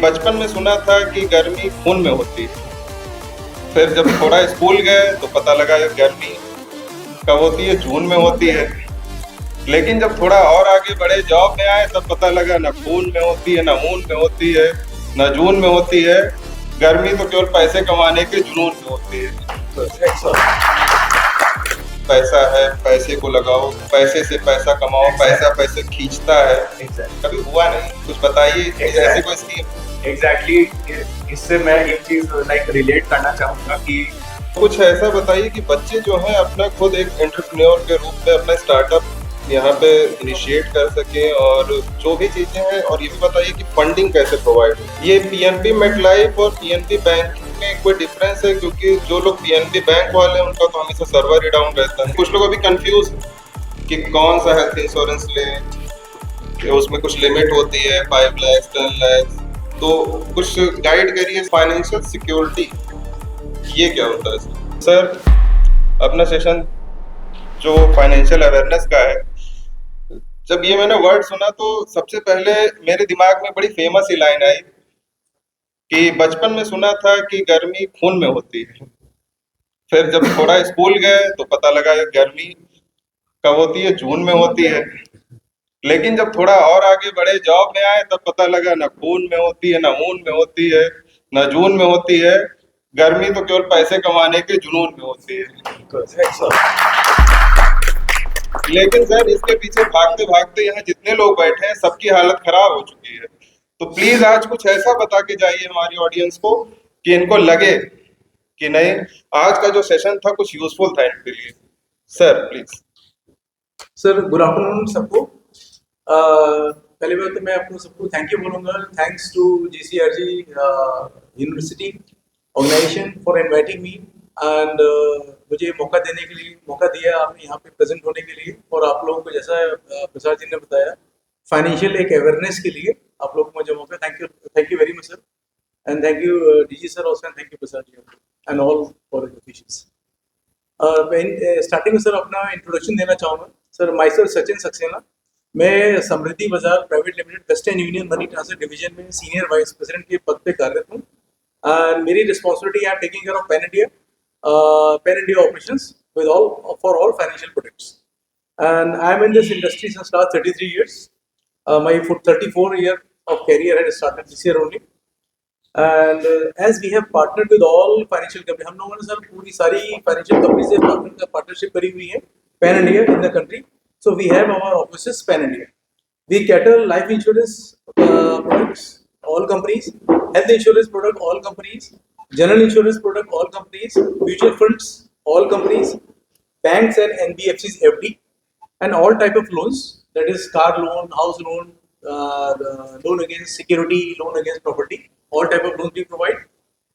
बचपन में सुना था कि गर्मी खून में होती है। फिर जब थोड़ा स्कूल गए तो पता लगा ये गर्मी कब होती है, जून में होती है। लेकिन जब थोड़ा और आगे बढ़े, जॉब में आए, तब पता लगा ना खून में होती है, ना ऊन में होती है, ना जून में होती है। गर्मी तो केवल पैसे कमाने के जुनून में होती है। पैसा है, पैसे को लगाओ, पैसे से पैसा कमाओ, पैसा पैसे खींचता है। कभी हुआ नहीं? कुछ बताइए ऐसी कोई स्कीम। एग्जैक्टली इससे मैं एक चीज लाइक रिलेट करना चाहूंगा कि कुछ ऐसा बताइए कि बच्चे जो हैं अपना खुद एक एंटरप्रेन्योर के रूप में अपना स्टार्टअप यहाँ पे इनिशिएट कर सके, और जो भी चीजें हैं। और ये भी बताइए कि फंडिंग कैसे प्रोवाइड हो। ये पीएनबी मेटलाइफ और पीएनबी बैंकिंग में कोई डिफरेंस है? क्योंकि जो लोग पीएनबी बैंक वाले हैं उनका तो हमेशा सर्वर ही डाउन रहता है। कुछ लोग अभी कंफ्यूज कि कौन सा हेल्थ इंश्योरेंस लें, कि उसमें कुछ लिमिट होती है 5 लाख 10 लाख। तो कुछ गाइड करिए। फाइनेंशियल सिक्योरिटी ये क्या होता है सर? अपना सेशन जो फाइनेंशियल अवेयरनेस का है, जब ये मैंने वर्ड सुना तो सबसे पहले मेरे दिमाग में बड़ी फेमस ही लाइन आई कि बचपन में सुना था कि गर्मी खून में होती है। फिर जब थोड़ा स्कूल गए तो पता लगा ये गर्मी कब होती है, जून में होती है। लेकिन जब थोड़ा और आगे बढ़े, जॉब में आए, तब पता लगा ना खून में होती है, ना ऊन में होती है, ना जून में होती है। गर्मी तो केवल पैसे कमाने के जुनून में होती है। लेकिन सर, इसके पीछे भागते भागते यहाँ जितने लोग बैठे हैं सबकी हालत खराब हो चुकी है। तो प्लीज आज कुछ ऐसा बता के जाइए हमारी ऑडियंस को कि इनको लगे कि नहीं, आज का जो सेशन था कुछ यूजफुल था इनके लिए। Sir please. Sir good afternoon सबको। पहली बात तो मैं आपको सबको थैंक यू बोलूँगा। Thanks to GCRG university organisation for inviting me and मुझे मौका देने के लिए, मौका दिया आपने यहाँ पे प्रेजेंट होने के लिए। और आप लोगों को जैसा प्रसाद जी ने बताया, फाइनेंशियल एक अवेयरनेस के लिए आप लोग को मुझे मौका, thank you very much sir. And thank you DG sir also, and thank you Prasad ji and all for officials. Starting में सर अपना इंट्रोडक्शन देना चाहूँगा। Sir myself Sachin Saxena. मैं Samriddhi Bazaar private limited Western Union money transfer division में senior vice president के पद पे कार्यरत हूँ। मेरी responsibility I am taking care of pan India operations with all for all financial products. And I'm in this industry since last 33 years. My 34 year of career had started this year only. And as we have partnered with all financial companies, हम लोगों ने sir पूरी सारी financial company से partnership करी हुई है pan India in the country. So we have our offices pan India. We cater life insurance products, all companies, health insurance product, all companies, general insurance product, all companies, mutual funds, all companies, banks and NBFCs, FD, and all type of loans. That is car loan, house loan, loan against security, loan against property. All type of loans we provide.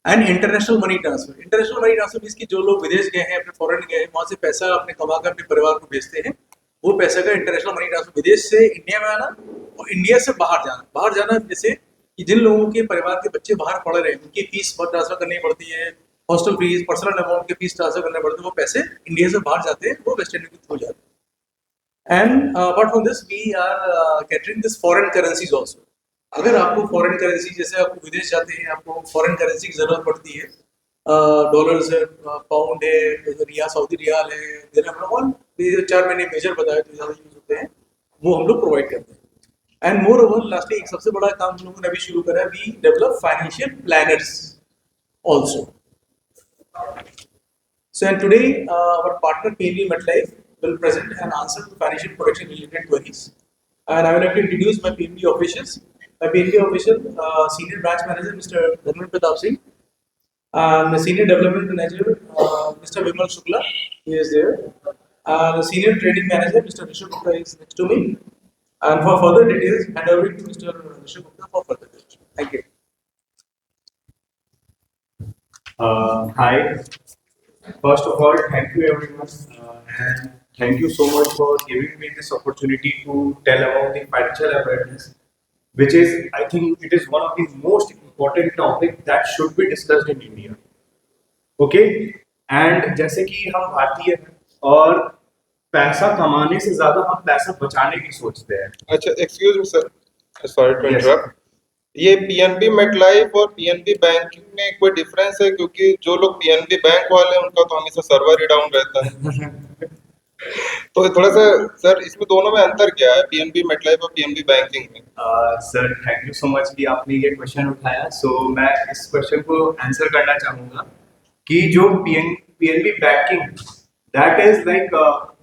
And international money transfer. International money transfer means कि जो लोग विदेश गए हैं, अपने foreign गए हैं, वहाँ से पैसा अपने कमा कर अपने परिवार को भेजते हैं, वो पैसे का इंटरनेशनल मनी ट्रांसफर। विदेश से इंडिया में आना और इंडिया से बाहर जाना। बाहर जाना जैसे कि जिन लोगों के परिवार के बच्चे बाहर पढ़ रहे हैं, उनकी फीस ट्रांसफर करनी पड़ती है, हॉस्टल फीस, पर्सनल अमाउंट की फीस ट्रांसफर करने पड़ते हैं, वो पैसे इंडिया से बाहर जाते हैं, वो वेस्ट इंडीज के थ्रू जाते हैं। And apart from this we are catering this foreign currencies also. अगर आपको फॉरेन करेंसी, जैसे आपको विदेश जाते हैं, आपको फॉरेन करेंसी की जरूरत पड़ती है, डॉलर्स है, पाउंड है, रिया, सऊदी रियाल है, दिरहम, ये 4 महीने मेजर बताए तो ज़्यादा यूज होते हैं, वो हम लोग प्रोवाइड करते हैं। एंड मोर ओवर लास्टली एक सबसे बड़ा काम हम लोगों ने अभी शुरू करा है, we develop financial planners also. So and today our partner PNB MetLife will present and answer to financial protection related queries. And I would like to introduce my PNB officials. My PNB official, Senior Branch Manager Mr. Dharmendra Pratap Singh, and the Senior Development Manager Mr. Vimal Shukla, he is there. And the Senior Trading Manager Mr. Rishabh Gupta is next to me. And for further details, hand over to Mr. Rishabh Gupta for further details. Thank you. Hi. First of all, thank you everyone, and thank you so much for giving me this opportunity to tell about the financial awareness, which is, I think, it is one of the most important topic that should be discussed in India. Okay? And जैसे कि हम भारतीय हैं और पैसा कमाने से ज्यादा हम पैसा बचाने की सोचते हैं। अच्छा, excuse me sir, sorry to interrupt. ये पीएनबी मेटलाइफ और पीएनबी बैंकिंग में कोई डिफरेंस है, क्योंकि जो लोग पीएनबी बैंक वाले हैं उनका तो हमेशा सर्वर ही डाउन रहता है। तो थोड़ा सा सर, इसमें दोनों में अंतर क्या है, पीएनबी मेटलाइफ और पीएनबी बैंकिंग में? Sir thank you so much कि आपने ये क्वेश्चन उठाया। सो मैं इस क्वेश्चन को आंसर करना चाहूँगा कि जो PNB banking that is like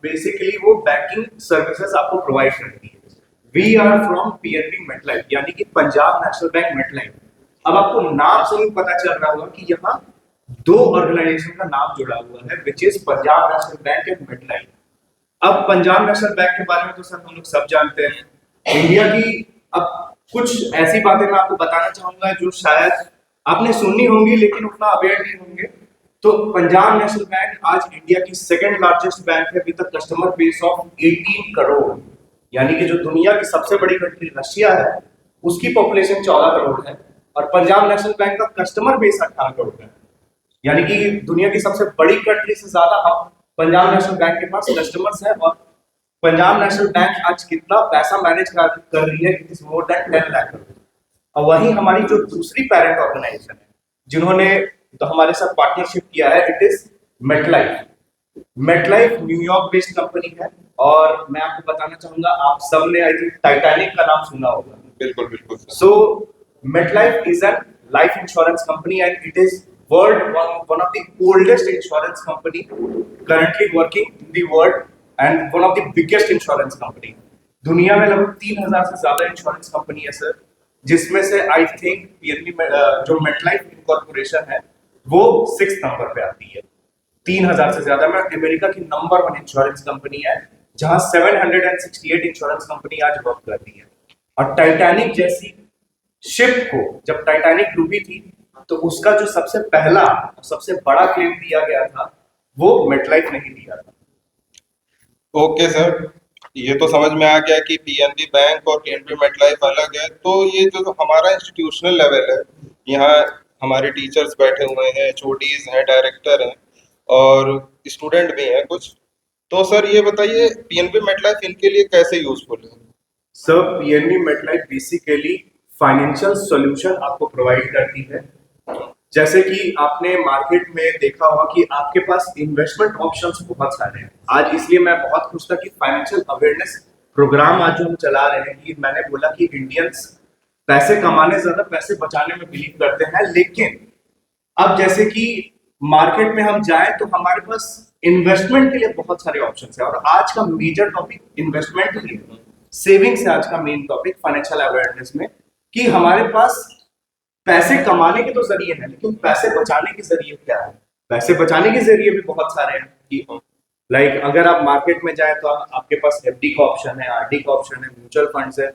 basically वो बैंकिंग सर्विसेज आपको प्रोवाइड करती है। We are from PNB MetLife, यानी कि पंजाब नेशनल बैंक मेटलाइफ। अब आपको नाम से ही पता चल रहा होगा कि यहाँ दो ऑर्गेनाइजेशन का नाम जुड़ा हुआ है, which is Punjab national bank and MetLife. अब पंजाब नेशनल बैंक के बारे में तो सर हम लोग सब जानते हैं, इंडिया की। अब कुछ ऐसी बातें मैं आपको बताना चाहूंगा जो शायद आपने सुनी होंगी लेकिन उतना अवेयर नहीं होंगे। तो पंजाब नेशनल बैंक आज इंडिया की सेकंड लार्जेस्ट बैंक है with customer base of 18 crore. यानी कि जो दुनिया की सबसे बड़ी कंट्री रशिया है उसकी पॉपुलेशन 14 करोड़ है और पंजाब नेशनल बैंक का कस्टमर बेस 18 करोड़ है। यानी कि दुनिया की सबसे बड़ी कंट्री से ज्यादा हम पंजाब नेशनल बैंक के पास कस्टमर्स हैं। और पंजाब नेशनल बैंक आज कितना पैसा मैनेज कर रही है, it is more than 10 lakh crore. और वहीं हमारी जो दूसरी पेरेंट ऑर्गेनाइजेशन है जिन्होंने तो हमारे साथ पार्टनरशिप किया है, it is MetLife. MetLife New York based company है और मैं आपको बताना चाहूंगा, आप सबने आई थिंक टाइटैनिक का नाम सुना होगा। बिल्कुल बिल्कुल। So MetLife is a life insurance company and it is one of the oldest insurance company currently working in the world and one of the biggest insurance company। दुनिया में लगभग 3000 से ज्यादा इंश्योरेंस कंपनी है सर, जिसमें से I think PNB जो MetLife incorporation है वो 6 नंबर पे आती है। 3000 से ज्यादा में अमेरिका की नंबर 1 इंश्योरेंस कंपनी है जहां 768 इंश्योरेंस कंपनी आज वर्क करती है। और टाइटैनिक जैसी शिप को जब टाइटैनिक डूबी थी तो उसका जो सबसे पहला सबसे बड़ा क्लेम दिया गया था वो मेटलाइफ ने ही दिया था। ओके सर, ये तो समझ में आ गया कि पीएनबी बैंक और पीएनबी मेटलाइफ अलग है। तो ये जो हमारा इंस्टीट्यूशनल लेवल है, यहाँ हमारे टीचर्स बैठे हुए हैं, एचओडीज हैं, डायरेक्टर हैं और स्टूडेंट भी हैं कुछ। तो सर ये बताइए, पीएनबी मेटलाइफ इनके लिए कैसे यूजफुल है? Sir PNB MetLife basically financial solution आपको प्रोवाइड करती है। जैसे कि आपने मार्केट में देखा होगा कि आपके पास इन्वेस्टमेंट ऑप्शंस बहुत सारे हैं आज, इसलिए मैं बहुत खुश था कि फाइनेंशियल अवेयरनेस प्रोग्राम आज जो हम चला रहे हैं कि मैंने बोला कि इंडियंस पैसे कमाने ज्यादा पैसे बचाने में बिलीव करते हैं। लेकिन अब जैसे कि मार्केट में हम जाएं तो हमारे पास इन्वेस्टमेंट के लिए बहुत सारे ऑप्शंस हैं और आज का मेजर टॉपिक इन्वेस्टमेंट ही है। सेविंग्स है आज का मेन टॉपिक फाइनेंशियल अवेयरनेस में, कि हमारे पास पैसे कमाने के तो जरिए हैं लेकिन पैसे बचाने के जरिए क्या है। पैसे बचाने के जरिए भी बहुत सारे हैं कि लाइक अगर आप मार्केट में जाए तो आपके पास एफडी का ऑप्शन है, आरडी का ऑप्शन है, म्यूचुअल फंड्स है।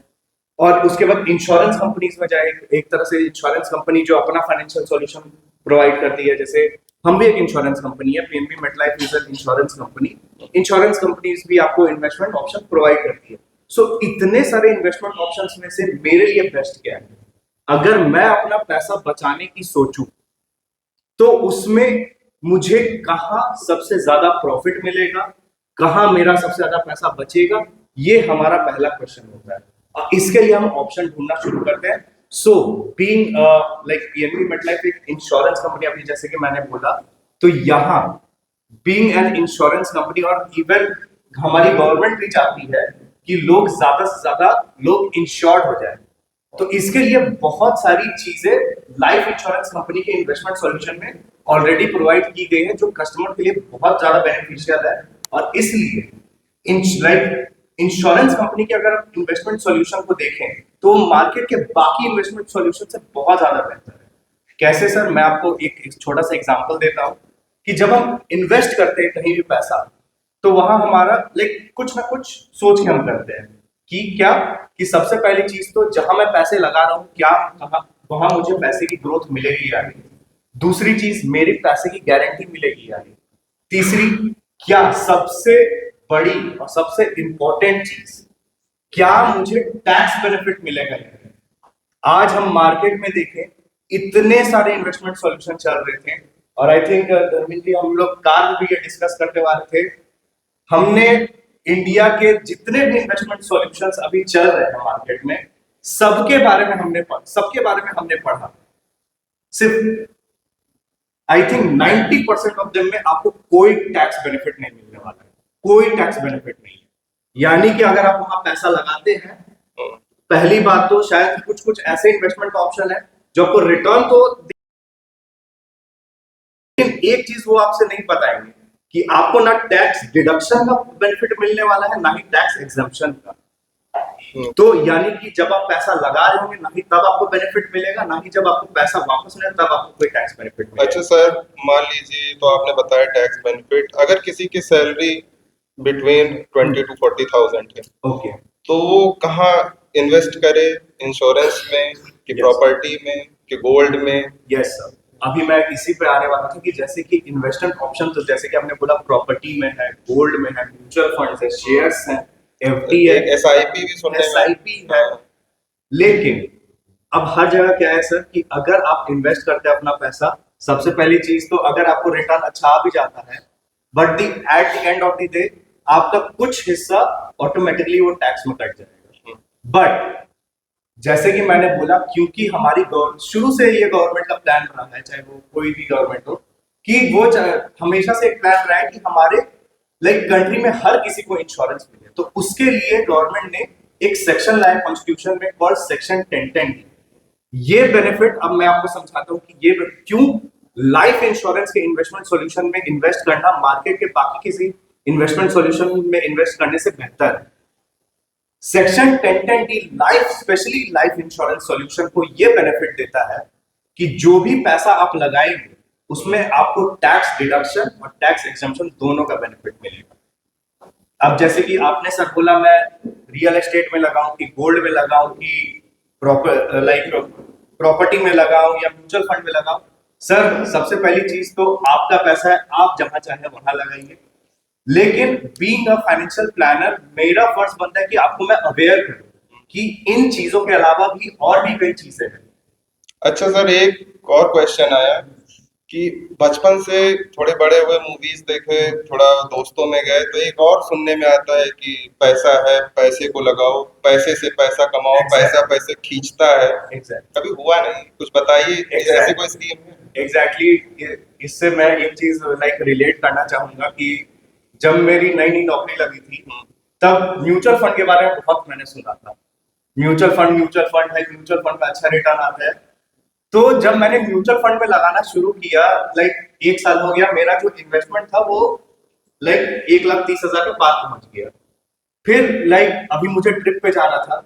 और उसके बाद इंश्योरेंस कंपनीज में जाए, एक तरह से इंश्योरेंस कंपनी जो अपना फाइनेंशियल सॉल्यूशन प्रोवाइड करती है। जैसे हम भी एक इंश्योरेंस कंपनी है, PNB MetLife is an insurance company. Insurance companies भी आपको इन्वेस्टमेंट ऑप्शन प्रोवाइड करती है। सो इतने सारे इन्वेस्टमेंट ऑप्शंस में से मेरे लिए बेस्ट क्या है? अगर मैं अपना पैसा बचाने की सोचूं तो उसमें मुझे कहां सबसे ज्यादा प्रॉफिट मिलेगा, कहां मेरा सबसे ज्यादा पैसा बचेगा, ये हमारा पहला क्वेश्चन होता है और इसके लिए हम ऑप्शन ढूंढना शुरू करते हैं। So being like PNB MetLife एक इंश्योरेंस कंपनी, अभी जैसे कि मैंने बोला, तो यहाँ बीइंग एन इंश्योरेंस कंपनी और इवन हमारी गवर्नमेंट भी चाहती है कि लोग ज्यादा से ज्यादा लोग इंश्योर्ड हो जाए। तो इसके लिए बहुत सारी चीजें लाइफ इंश्योरेंस कंपनी के इन्वेस्टमेंट सॉल्यूशन में ऑलरेडी प्रोवाइड की गई है जो कस्टमर के लिए बहुत ज्यादा बेनिफिशियल है। और इसलिए लाइक इंश्योरेंस कंपनी के अगर आप इन्वेस्टमेंट सॉल्यूशन को देखें तो मार्केट के बाकी इन्वेस्टमेंट सॉल्यूशन से बहुत ज्यादा बेहतर है। कैसे सर? मैं आपको एक छोटा सा एग्जांपल देता हूं कि जब हम इन्वेस्ट करते हैं कहीं भी पैसा तो वहां हमारा लाइक कुछ ना कुछ सोच के हम करते हैं कि क्या कि सबसे पहली चीज तो जहां मैं पैसे लगा रहा हूं क्या वहां मुझे पैसे की ग्रोथ मिलेगी या नहीं। दूसरी चीज, मेरे पैसे की गारंटी मिलेगी या नहीं। तीसरी, क्या सबसे बड़ी और सबसे इंपॉर्टेंट चीज, क्या मुझे टैक्स बेनिफिट मिलेगा या नहीं। आज हम मार्केट में देखें इतने सारे इन्वेस्टमेंट सॉल्यूशन चल रहे थे और आई थिंक धर्मेंद्र जी हम लोग कार में भी ये डिस्कस करने वाले थे। हमने इंडिया के जितने भी इन्वेस्टमेंट सॉल्यूशंस अभी चल रहे हैं मार्केट में, सबके बारे में हमने पढ़ा, सिर्फ आई थिंक 90% ऑफ देम में आपको कोई टैक्स बेनिफिट नहीं मिलने वाला है, कोई टैक्स बेनिफिट नहीं है। यानी कि अगर आप वहां पैसा लगाते हैं, पहली बात तो शायद कुछ कुछ ऐसे इन्वेस्टमेंट ऑप्शन है जो आपको रिटर्न तो, लेकिन एक चीज वो आपसे नहीं बताएंगे कि आपको ना टैक्स डिडक्शन का बेनिफिट मिलने वाला है, ना ही टैक्स एग्जम्पशन का। तो यानी कि जब आप पैसा लगा रहे होंगे, ना ही तब आपको बेनिफिट मिलेगा, ना ही जब आपको पैसा वापस मिलेगा तब आपको कोई टैक्स बेनिफिट मिलेगा। अच्छा सर, मान लीजिए तो आपने बताया टैक्स बेनिफिट, अगर किसी की सैलरी बिटवीन 20 to 40,000 है, ओके, तो वो कहाँ इन्वेस्ट करे? इंश्योरेंस में कि Yes. प्रॉपर्टी में कि गोल्ड में? यस सर, अभी मैं इसी पे आने वाला था कि जैसे कि इन्वेस्टमेंट ऑप्शन, तो जैसे कि हमने बोला प्रॉपर्टी में है, गोल्ड में है, म्यूचुअल फंड्स है, शेयर्स हैं, एफडी है, SIP भी सुनने में एसआईपी है। लेकिन अब हर जगह क्या है सर कि अगर आप इन्वेस्ट करते हैं अपना पैसा, सबसे पहली चीज तो अगर आपको रिटर्न अच्छा आ भी जाता है, but the at the end of the day आपका कुछ हिस्सा ऑटोमेटिकली वो टैक्स में कट जाएगा। बट जैसे कि मैंने बोला, क्योंकि हमारी शुरू से ये गवर्नमेंट का प्लान रहा है, चाहे वो कोई भी गवर्नमेंट हो, कि वो हमेशा से एक प्लान रहा है कि हमारे कंट्री में हर किसी को इंश्योरेंस मिले। तो उसके लिए गवर्नमेंट ने एक सेक्शन लाया कॉन्स्टिट्यूशन में कॉल्ड सेक्शन 1010। ये बेनिफिट अब मैं आपको समझाता हूँ कि ये क्यों लाइफ इंश्योरेंस के इन्वेस्टमेंट सॉल्यूशन में इन्वेस्ट करना मार्केट के बाकी किसी इन्वेस्टमेंट सॉल्यूशन में इन्वेस्ट करने से बेहतर है। Section 1010 life, specially life insurance solution को ये बेनिफिट देता है कि जो भी पैसा आप लगाएंगे उसमें आपको टैक्स डिडक्शन और टैक्स एग्जम्पशन दोनों का बेनिफिट मिलेगा। अब जैसे कि आपने सर बोला मैं रियल एस्टेट में लगाऊं कि गोल्ड में लगाऊं कि प्रॉपर्टी में लगाऊं या म्यूचुअल फंड में लगाऊं, सर सबसे पहली चीज तो आपका पैसा है, आप जहां चाहे वहां लगाइए। लेकिन बीइंग अ फाइनेंशियल प्लानर मेरा फर्ज बनता है कि आपको मैं अवेयर करूं कि इन चीजों के अलावा भी और भी कई चीजें हैं। अच्छा सर, एक और क्वेश्चन आया कि बचपन से थोड़े बड़े हुए, मूवीज देखे, थोड़ा दोस्तों में गए, तो एक और सुनने में आता है कि पैसा है, पैसे को लगाओ, पैसे से पैसा कमाओ, पैसा पैसे खींचता है। कभी हुआ नहीं, कुछ बताइए, ऐसी कोई स्कीम है? एग्जैक्टली, इससे मैं एक चीज रिलेट करना चाहूंगा कि जब मेरी नई नई नौकरी लगी थी, तब म्यूचुअल फंड के बारे में बहुत मैंने सुना था। म्यूचुअल फंड है, म्यूचुअल फंड का अच्छा रिटर्न आता है। तो जब मैंने म्यूचुअल फंड में लगाना शुरू किया, 1 साल हो गया, मेरा जो इन्वेस्टमेंट था वो 1,30,000 के पार पहुंच गया। फिर अभी मुझे ट्रिप पे जाना था,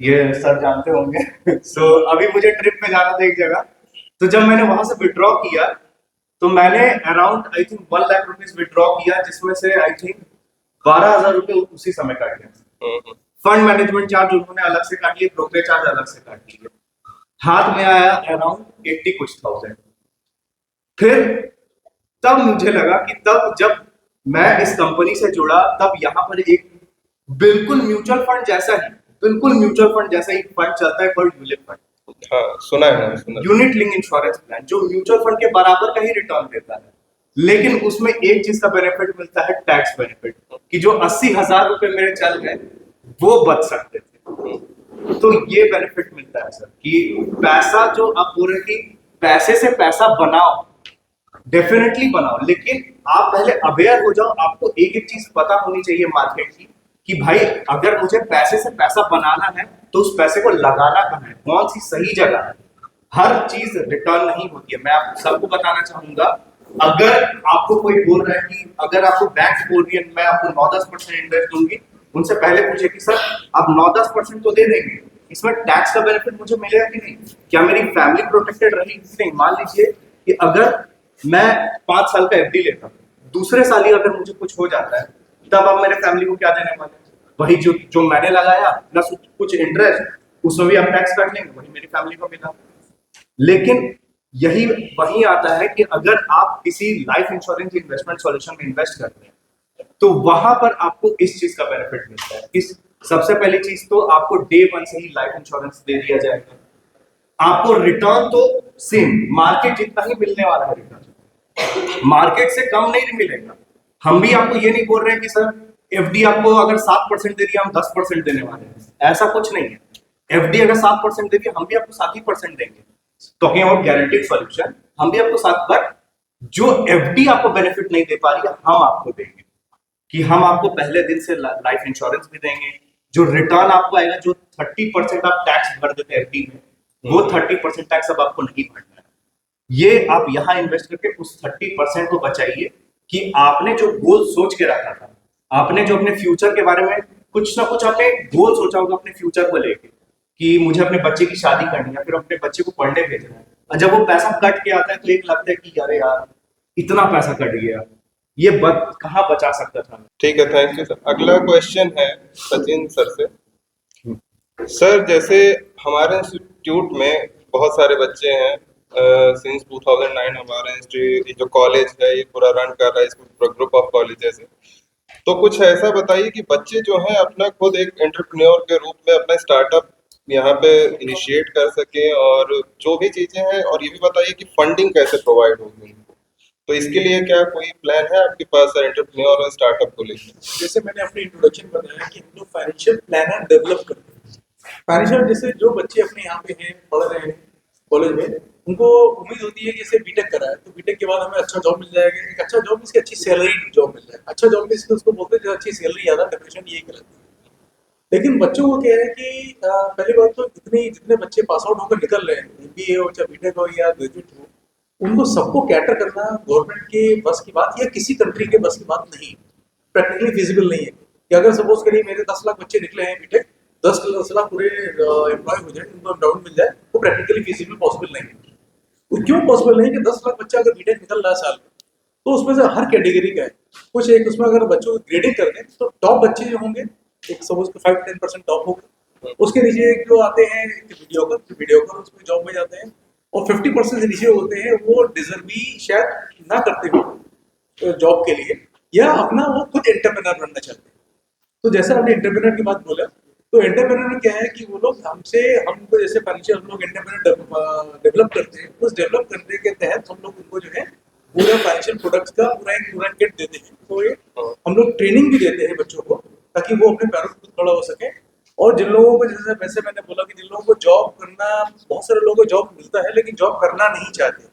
ये सर जानते होंगे सो अभी मुझे ट्रिप पे जाना था एक जगह। तो जब मैंने वहां से विड्रॉ किया, तो मैंने around I think 1 lakh rupees withdraw किया, जिसमें से आई थिंक 12,000 रुपए उसी समय काट गए। फंड मैनेजमेंट चार्ज उन्होंने अलग से काट लिए, ब्रोकरेज चार्ज अलग से काट लिए, हाथ में आया अराउंड 80 कुछ थाउजेंड। फिर तब मुझे लगा कि तब जब मैं इस कंपनी से जुड़ा, तब यहाँ पर एक बिल्कुल म्यूचुअल फंड जैसा ही फंड चलता है, कॉल्ड यूलिप फंड। हाँ, सुना है मैंने, सुना। यूनिट लिंक इंश्योरेंस प्लान, जो म्यूचुअल फंड के बराबर का ही रिटर्न देता है, लेकिन उसमें एक चीज का बेनिफिट मिलता है, टैक्स बेनिफिट, कि जो 80,000 रुपए मेरे चल गए वो बच सकते थे। तो ये बेनिफिट मिलता है सर कि पैसा जो आप बोल रहे कि पैसे से पैसा बनाओ, डेफिनेटली बनाओ, लेकिन आप पहले अवेयर हो जाओ। आपको एक एक चीज पता होनी चाहिए मार्केट की कि भाई अगर मुझे पैसे से पैसा बनाना है तो उस पैसे को लगाना कहाँ है, कौन सी सही जगह है। हर चीज रिटर्न नहीं होती है। मैं आप सबको बताना चाहूंगा, अगर आपको कोई बोल रहा है कि अगर आपको बैंक बोल रही है मैं आपको 9-10% इंटरेस्ट दूंगी, उनसे पहले पूछे कि सर आप 9-10% तो दे देंगे, इसमें टैक्स का बेनिफिट मुझे मिलेगा कि नहीं, क्या मेरी फैमिली प्रोटेक्टेड रहेगी कि नहीं। मान लीजिए कि अगर मैं 5 साल का एफडी लेता हूँ, दूसरे साल ही अगर मुझे कुछ हो जाता है, तब आप मेरे फैमिली को क्या देने वाले हैं? वही जो मैंने लगाया प्लस कुछ इंटरेस्ट, उसमें भी आप टैक्स काट लेंगे, वही मेरी फैमिली को मिला। लेकिन यही वही आता है कि अगर आप किसी लाइफ इंश्योरेंस इन्वेस्टमेंट सॉल्यूशन में इन्वेस्ट करते हैं, तो वहां पर आपको इस चीज का बेनिफिट मिलता है। इस सबसे पहली चीज तो आपको डे 1 से ही लाइफ इंश्योरेंस दे दिया जाएगा। आपको रिटर्न तो सेम मार्केट जितना ही मिलने वाला है, रिटर्न मार्केट से कम नहीं मिलेगा। हम भी आपको ये नहीं बोल रहे हैं कि सर एफडी आपको अगर 7% दे दिया हम 10% देने वाले हैं, ऐसा कुछ नहीं है। एफडी अगर 7% देगी, हम भी आपको 7% देंगे। टॉकिंग अबाउट गारंटीड सॉल्यूशन, हम भी आपको 7, पर जो एफडी आपको बेनिफिट नहीं दे पा रही है, हम आपको देंगे कि हम आपको पहले दिन से लाइफ इंश्योरेंस भी देंगे। जो रिटर्न आपको आएगा, जो 30% आप टैक्स भर देते हैं एफडी में, वो 30% टैक्स अब आपको नहीं भरना है। ये आप यहाँ इन्वेस्ट करके उस 30% को बचाइए कि आपने जो गोल सोच के रखा था, आपने जो अपने फ्यूचर के बारे में कुछ ना कुछ आपने गोल सोचा होगा अपने फ्यूचर को लेके, कि मुझे अपने बच्चे की शादी करनी है, फिर अपने बच्चे को पढ़ने भेजना है, और जब वो पैसा कट के आता है तो एक लगता है कि अरे यार इतना पैसा कट गया, ये कहाँ बचा सकता था। ठीक है, थैंक यू सर। अगला क्वेश्चन है सचिन सर से। सर, जैसे हमारे इंस्टीट्यूट में बहुत सारे बच्चे हैं, सिंस 2009 हमारा इंस्टीट्यूट जो कॉलेज है ये पूरा रन कर रहा है, इसको ग्रुप ऑफ कॉलेजेस है। तो कुछ ऐसा बताइए कि बच्चे जो हैं अपना खुद एक एंटरप्रेन्योर के रूप में अपना स्टार्टअप यहाँ पे इनिशिएट कर सकें, और जो भी चीजें हैं, और ये भी बताइए कि फंडिंग कैसे प्रोवाइड होगी उनको। तो इसके लिए क्या कोई प्लान है आपके पास एंटरप्रेन्योर और स्टार्टअप को लेकर? जैसे मैंने अपने इंट्रोडक्शन बताया कि हम लोग फाइनेंशियल प्लानर डेवलप करते हैं। फाइनेंशियल, जैसे जो बच्चे अपने यहाँ पे हैं, पढ़ रहे हैं कॉलेज में, उनको उम्मीद होती है कि जैसे बीटेक करा है तो बीटेक के बाद हमें अच्छा जॉब मिल जाएगा, एक अच्छा जॉब, इसकी अच्छी सैलरी जॉब मिल जाए। अच्छा जॉब इसको उसको बोलते हैं अच्छी सैलरी, ज़्यादा डेफिनेशन यही कहलाती है। लेकिन बच्चों को क्या है कि पहली बात तो जितने बच्चे पास आउट होकर निकल रहे हैं, एमबीए हो चाहे बीटेक हो या ग्रेजुएट हो, उनको सबको कैटर करना गवर्नमेंट के बस की बात या किसी कंट्री के बस की बात नहीं, प्रैक्टिकली फिजिबल नहीं है। कि अगर सपोज करिए मेरे 10 लाख बच्चे निकले हैं बीटेक, 10 लाख पूरे एम्प्लॉय हो जाए, उनको एम्प्लॉयमेंट मिल जाए, वो प्रैक्टिकली फिजिबल पॉसिबल नहीं है। वो क्यों पॉसिबल नहीं कि 10 लाख बच्चा अगर बीटेक निकल रहा है साल में, तो उसमें से हर कैटेगरी का है कुछ एक, उसमें अगर बच्चों की ग्रेडिंग कर दें तो टॉप बच्चे जो होंगे, एक सपोज 5-10% टॉप होगा, उसके नीचे एक जो आते हैं वीडियोकर उसमें जॉब में जाते हैं, और 50% से नीचे होते हैं वो डिजर्व भी शायद ना करते हुए जॉब के लिए, या अपना वो खुद एंटरप्रेन्योर बनना चाहते हैं। तो जैसा आपने एंटरप्रेन्योर की बात बोला, तो एंटरप्रेन्योर में क्या है कि वो लोग हमको जैसे फाइनेंशियल हम लोग एंटरप्रेन्योर डेवलप करते हैं, उस डेवलप करने के तहत हम लोग उनको जो है पूरा फाइनेंशियल प्रोडक्ट्स का पूरा किट देते हैं। तो ये हम लोग ट्रेनिंग भी देते हैं बच्चों को, ताकि वो अपने पैरों पर खुद खड़ा हो सके। और जिन लोगों को, जैसे वैसे मैंने बोला कि जिन लोगों को जॉब करना, बहुत सारे लोगों को जॉब मिलता है लेकिन जॉब करना नहीं चाहते,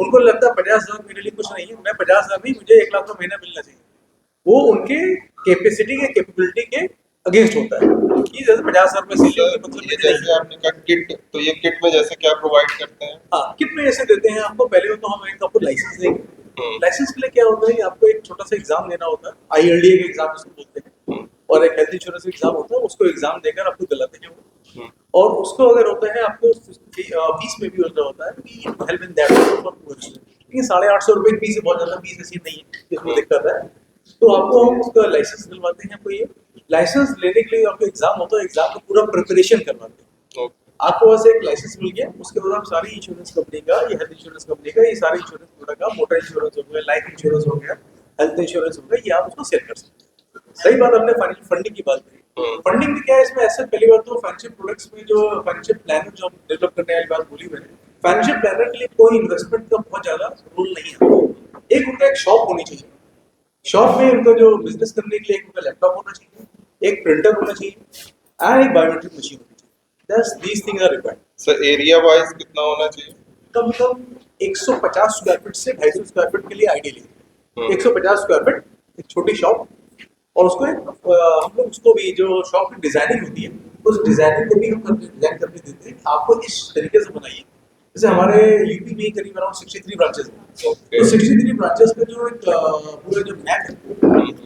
उनको लगता है 50,000 मेरे लिए कुछ नहीं है, मैं 50,000 नहीं, मुझे 1 लाख का महीना मिलना चाहिए। वो उनके कैपेसिटी के कैपेबिलिटी के अगेंस्ट होता है कि जैसे 50,000 रुपये सैलरी मतलब ये जैसे आपने कहा किट, तो ये किट में जैसे क्या प्रोवाइड करते हैं? हाँ, किट में ऐसे देते हैं आपको। पहले तो हम एक आपको लाइसेंस देंगे। लाइसेंस के लिए क्या होता है, आपको एक छोटा सा एग्जाम देना होता है, ILDA का एग्जाम जिसको बोलते हैं, और एक हेल्थ इंश्योरेंस एग्जाम होता है, उसको एग्जाम देकर आपको दिलाते हैं वो। और उसको अगर होता है आपको फीस में भी होता है कि हेल्प इन दैट, लेकिन 850 रुपये की फीस बहुत ज़्यादा फीस ऐसी नहीं है, इसमें दिक्कत है। तो आपको हम उसका लाइसेंस दिलवाते हैं। आपको ये लाइसेंस लेने के लिए आपको एग्जाम होता है, एग्जाम का पूरा प्रिपरेशन करवाते हैं। आपको बस एक लाइसेंस मिल गया, उसके बाद आप सारी इंश्योरेंस कंपनी का, ये हेल्थ इंश्योरेंस कंपनी का, ये सारे इंश्योरेंस प्रोडक्ट का, मोटर इंश्योरेंस हो गया, लाइफ इंश्योरेंस हो गया, हेल्थ इंश्योरेंस हो गया, ये आप उसको सेल कर सकते हैं। सही बात, आपने फाइनेंशियल फंडिंग की बात करी। फंडिंग में क्या है इसमें, ऐसे पहली बात तो फाइनेंशियल प्रोडक्ट्स में जो फाइनेंशियल प्लानर जो डेवलप करने वाली बात बोली मैंने, फाइनेंशियल प्लानर के लिए कोई इन्वेस्टमेंट का बहुत ज्यादा रूल नहीं है। एक उनका एक शॉप होनी चाहिए, शॉप में उनका जो बिजनेस करने के लिए एक उनका लैपटॉप होना चाहिए, एक प्रिंटर होना चाहिए, एंड एक बायोमेट्रिक मशीन होनी चाहिए। Thus, these things are required. Sir, area wise कितना होना चाहिए? कम से कम 150 स्क्वायर फीट से 250 स्क्वायर फीट के लिए आइडियली 150 स्क्वायर फीट एक छोटी शॉप, और उसको हम लोग उसको भी जो शॉप की डिजाइनिंग होती है, उस डिजाइनिंग को भी हम डिजाइन करके देते हैं। आपको इस तरीके से बनाइए, जैसे हमारे यूपी में करीब अराउंड 63 ब्रांचेस हैं, तो 63 ब्रांचेस का जो एक पूरा जो मैप है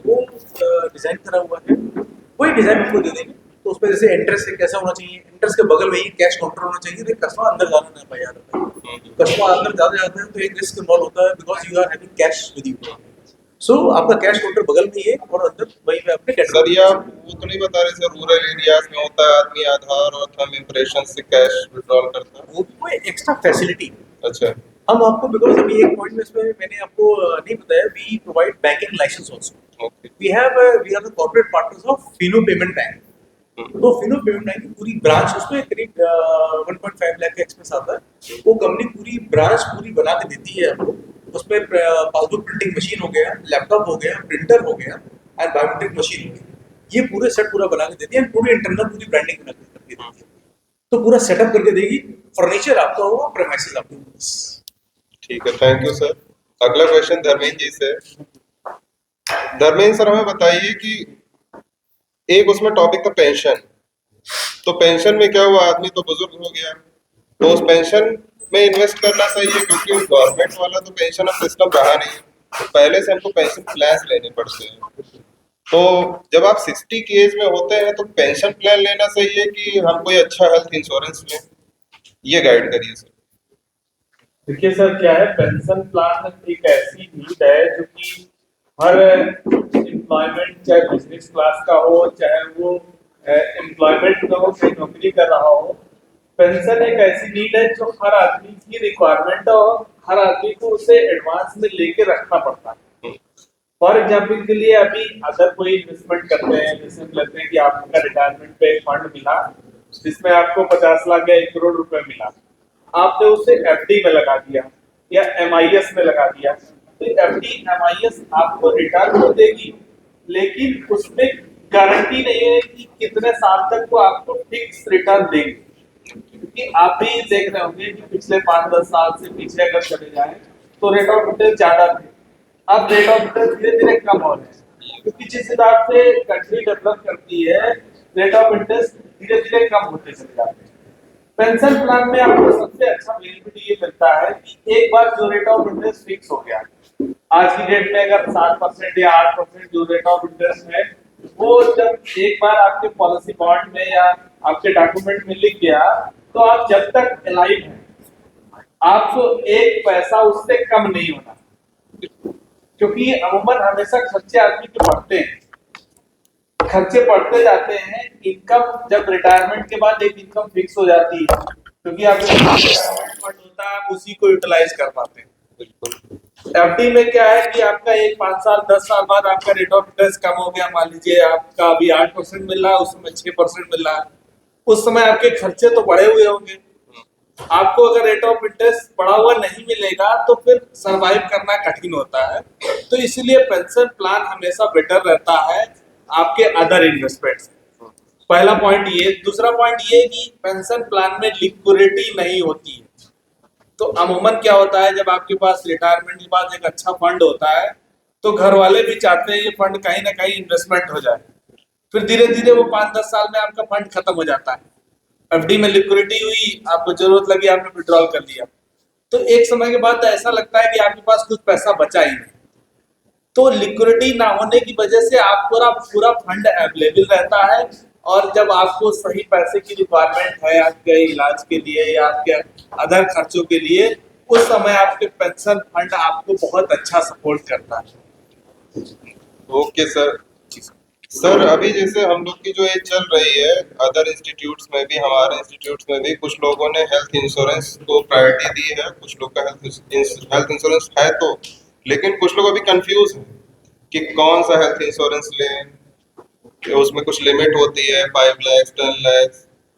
वो डिजाइन करा हुआ है, वही डिजाइन हमको दे देंगे। तो उसमें जैसे एंट्रेंस से कैसा होना चाहिए, एंट्रेंस के बगल में ही कैश काउंटर होना चाहिए, तो कस्टमर अंदर जाना ना पाए यार। कस्टमर अंदर ज़्यादा जाते हैं तो एक रिस्क इन्वॉल्व होता है, because you are having cash with you. So आपका कैश काउंटर बगल में ही है, और अंदर वहीं पे आपने कैश। सर, ये आप वो तो नहीं बता रहे सर, रूरल एरियाज में होता है आदमी आधार और थंब इम्प्रेशन से कैश विड्रॉल करता है? वो एक्स्ट्रा फैसिलिटी। अच्छा। हम आपको, बिकॉज अभी एक पॉइंट में इसमें मैंने आपको नहीं बताया, we provide banking licence also. We are the corporate partners of Fino payment bank. तो फिनो पेमेंट बैंक की पूरी ब्रांच, उसमें करीब 1.5 लाख का एक्सपेंस आता है। वो कंपनी पूरी ब्रांच पूरी बना के देती है आपको। उसमें पासबुक प्रिंटिंग मशीन हो गया, लैपटॉप हो गया, प्रिंटर हो गया, एंड बायोमेट्रिक मशीन हो गई, ये पूरे सेट पूरा बना के देती है, पूरी इंटरनल पूरी ब्रांडिंग करके देती है। तो पूरा सेटअप करके देगी, फर्नीचर आपका होगा, प्रेमाइसेस आपके होंगे। ठीक है, थैंक यू सर। अगला क्वेश्चन धर्मेंद्र जी से। धर्मेंद्र सर, हमें बताइए कि एक उसमें टॉपिक था पेंशन। तो पेंशन में क्या हुआ, आदमी तो बुजुर्ग हो गया, तो उस पेंशन में इन्वेस्ट करना सही है, क्योंकि गवर्नमेंट वाला तो पेंशन अब सिस्टम रहा नहीं, तो पहले से हमको पेंशन प्लान लेने पड़ते हैं। तो जब आप 60 की एज में होते हैं तो पेंशन प्लान लेना सही है कि हम कोई अच्छा हेल्थ इंश्योरेंस लें, ये गाइड करिए सर। देखिए सर, क्या है, पेंशन प्लान एक ऐसी नीड है जो कि हर एम्प्लॉयमेंट, चाहे बिजनेस क्लास का हो, चाहे वो एम्प्लॉयमेंट में हो, चाहे नौकरी कर रहा हो, पेंशन एक ऐसी नीड है जो हर आदमी की रिक्वायरमेंट है और हर आदमी को उसे एडवांस में लेके रखना पड़ता है। फॉर एग्जाम्पल के लिए अभी अगर कोई इन्वेस्टमेंट करते हैं, जैसे हम लेते हैं कि आपका रिटायरमेंट पे एक फंड मिला जिसमें आपको 50 लाख या 1 करोड़ रुपए मिला, आपने उसे एफडी में लगा दिया या एमआईएस में लगा दिया, तो एफडी एमआईएस आपको रिटर्न तो देगी, लेकिन उसमें गारंटी नहीं है कि कितने साल तक वो आपको फिक्स रिटर्न देगी। क्योंकि आप भी देख रहे होंगे कि पिछले 5-10 साल से पीछे अगर चले जाएं तो रेट ऑफ रिटर्न ज्यादा थे, अब रेट ऑफ रिटर्न धीरे धीरे कम हो रहे हैं, क्योंकि जिस हिसाब से कंट्री डेवलप करती है रेट ऑफ इंटरेस्ट धीरे धीरे कम होते चले जाते हैं। पेंशन प्लान में आपको सबसे अच्छा बेनिफिट ये मिलता है कि एक बार जो रेट ऑफ इंटरेस्ट फिक्स हो गया, आज की डेट में अगर 7% या 8% जो रेट ऑफ इंटरेस्ट है, वो जब एक बार आपके पॉलिसी बॉन्ड में या आपके डॉक्यूमेंट में लिख गया, तो आप जब तक अलाइव हैं आपको एक पैसा उससे कम नहीं होना, क्योंकि अमूमन हमेशा खर्चे आदमी के बढ़ते हैं, खर्चे बढ़ते जाते हैं। इनकम जब रिटायरमेंट के बाद एक इनकम फिक्स हो जाती है, क्योंकि आपके रिटायरमेंट फंड होता है, आप उसी को यूटिलाइज कर पाते हैं। एफडी में क्या है कि आपका एक 5 साल 10 साल बाद आपका रेट ऑफ इंटरेस्ट कम हो गया, मान लीजिए आपका अभी 8% मिल रहा है, उस समय 6% मिल रहा है, उस समय आपके खर्चे तो बढ़े हुए होंगे, आपको अगर रेट ऑफ इंटरेस्ट बढ़ा हुआ नहीं मिलेगा तो फिर सरवाइव करना कठिन होता है। तो इसलिए पेंशन प्लान हमेशा बेटर रहता है आपके अदर इन्वेस्टमेंट से। पहला पॉइंट ये। दूसरा पॉइंट ये कि पेंशन प्लान में लिक्विडिटी नहीं होती है। तो अमूमन क्या होता है, जब आपके पास रिटायरमेंट के बाद एक अच्छा फंड होता है तो घर वाले भी चाहते हैं ये फंड कहीं ना कहीं इन्वेस्टमेंट हो जाए, फिर धीरे धीरे वो 5-10 साल में आपका फंड खत्म हो जाता है। एफडी में लिक्विडिटी हुई, आपको जरूरत लगी, आपने विड्रॉल कर लिया, तो एक समय के बाद ऐसा लगता है कि आपके पास कुछ पैसा बचा ही नहीं। तो लिक्विडिटी ना होने की वजह से आप पूरा फंड अवेलेबल रहता है, और जब आपको सही पैसे की रिक्वायरमेंट है आपके इलाज के लिए या आपके अदर खर्चों के लिए, उस समय आपके पेंशन फंड आपको बहुत अच्छा सपोर्ट करता है। Okay sir. सर अभी जैसे हम लोग की जो एज चल रही है, अदर इंस्टीट्यूट्स में भी, हमारे इंस्टीट्यूट्स में भी कुछ लोगों ने हेल्थ इंश्योरेंस को प्रायोरिटी दी है, कुछ लोग का हेल्थ इंश्योरेंस है, तो लेकिन कुछ लोग अभी कंफ्यूज हैं कि कौन सा हेल्थ इंश्योरेंस लें, कि उसमें कुछ लिमिट होती है 5 लाख 10 लाख,